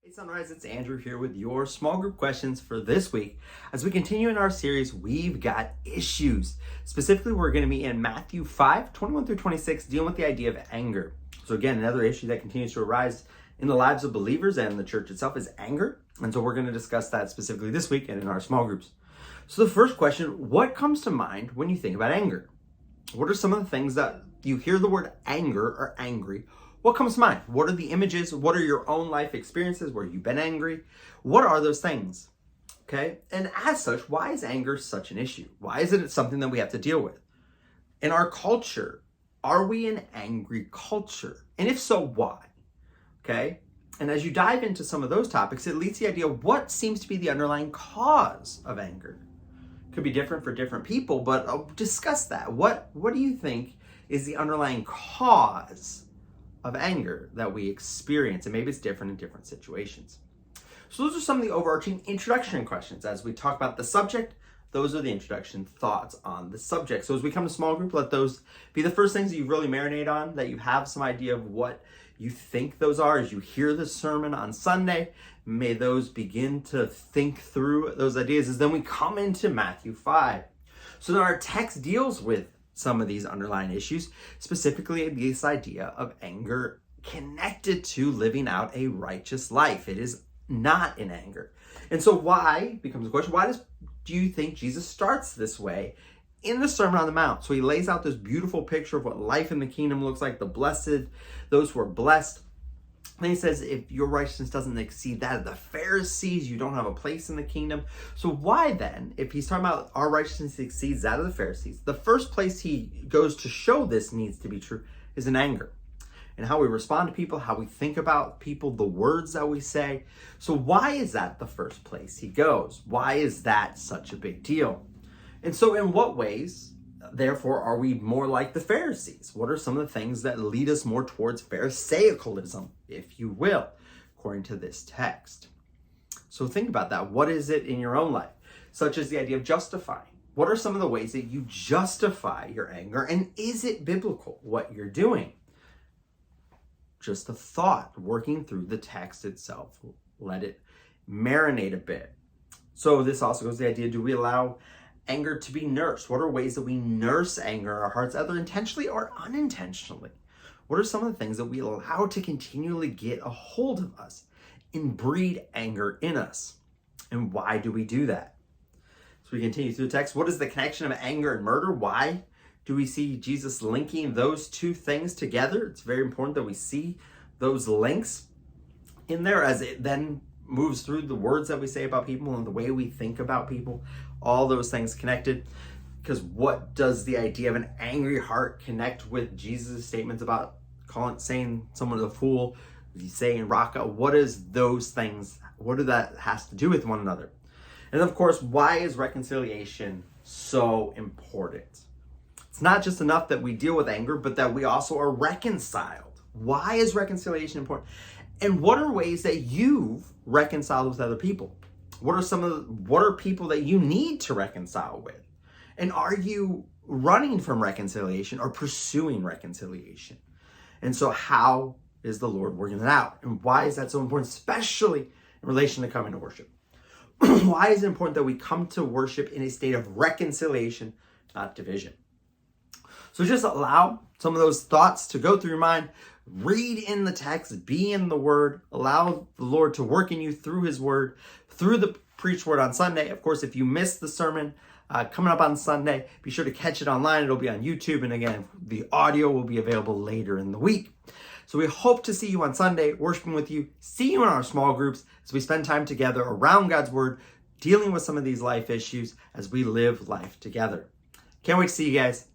Hey Sunrise, it's Andrew here with your small group questions for this week. As we continue in our series, We've Got Issues. Specifically, we're going to be in Matthew 5, 21 through 26, dealing with the idea of anger. So again, another issue that continues to arise in the lives of believers and the church itself is anger. And so we're going to discuss that specifically this week and in our small groups. So the first question, what comes to mind when you think about anger? What are some of the things that you hear the word anger or angry? What comes to mind? What are the images? What are your own life experiences where you've been angry? What are those things? Okay. And as such, why is anger such an issue? Why isn't it something that we have to deal with? In our culture, are we an angry culture? And if so, why? Okay. And as you dive into some of those topics, it leads to the idea of what seems to be the underlying cause of anger. Could be different for different people, but I'll discuss that. What do you think is the underlying cause of anger that we experience? And maybe it's different in different situations. So those are some of the overarching introduction questions. As we talk about the subject, those are the introduction thoughts on the subject. So as we come to small group, let those be the first things that you really marinate on, that you have some idea of what you think those are as you hear the sermon on Sunday. May those begin to think through those ideas as then we come into Matthew 5. So then our text deals with some of these underlying issues, specifically this idea of anger connected to living out a righteous life. It is not in anger. And so why becomes the question, do you think Jesus starts this way in the Sermon on the Mount? So he lays out this beautiful picture of what life in the kingdom looks like, the blessed, those who are blessed. Then he says, if your righteousness doesn't exceed that of the Pharisees, you don't have a place in the kingdom. So why then, if he's talking about our righteousness exceeds that of the Pharisees, the first place he goes to show this needs to be true is in anger. And how we respond to people, how we think about people, the words that we say. So why is that the first place he goes? Why is that such a big deal? And so in what ways, therefore, are we more like the Pharisees? What are some of the things that lead us more towards Pharisaicalism, if you will, according to this text? So think about that. What is it in your own life? Such as the idea of justifying. What are some of the ways that you justify your anger? And is it biblical, what you're doing? Just a thought, working through the text itself. Let it marinate a bit. So this also goes to the idea, do we allow anger to be nursed? What are ways that we nurse anger in our hearts, either intentionally or unintentionally? What are some of the things that we allow to continually get a hold of us and breed anger in us? And why do we do that? So we continue through the text. What is the connection of anger and murder? Why do we see Jesus linking those two things together? It's very important that we see those links in there as it then moves through the words that we say about people and the way we think about people, all those things connected. Because what does the idea of an angry heart connect with Jesus' statements about saying someone a fool, saying raka? What is those things? What do that has to do with one another? And of course, why is reconciliation so important? It's not just enough that we deal with anger, but that we also are reconciled. Why is reconciliation important? And what are ways that you've reconciled with other people? What are people that you need to reconcile with? And are you running from reconciliation or pursuing reconciliation? And so how is the Lord working that out? And why is that so important, especially in relation to coming to worship? Why is it important that we come to worship in a state of reconciliation, not division? So just allow some of those thoughts to go through your mind. Read in the text, be in the word, allow the Lord to work in you through his word, through the preached word on Sunday. Of course, if you missed the sermon coming up on Sunday, be sure to catch it online. It'll be on YouTube. And again, the audio will be available later in the week. So we hope to see you on Sunday, worshiping with you, see you in our small groups as we spend time together around God's word, dealing with some of these life issues as we live life together. Can't wait to see you guys.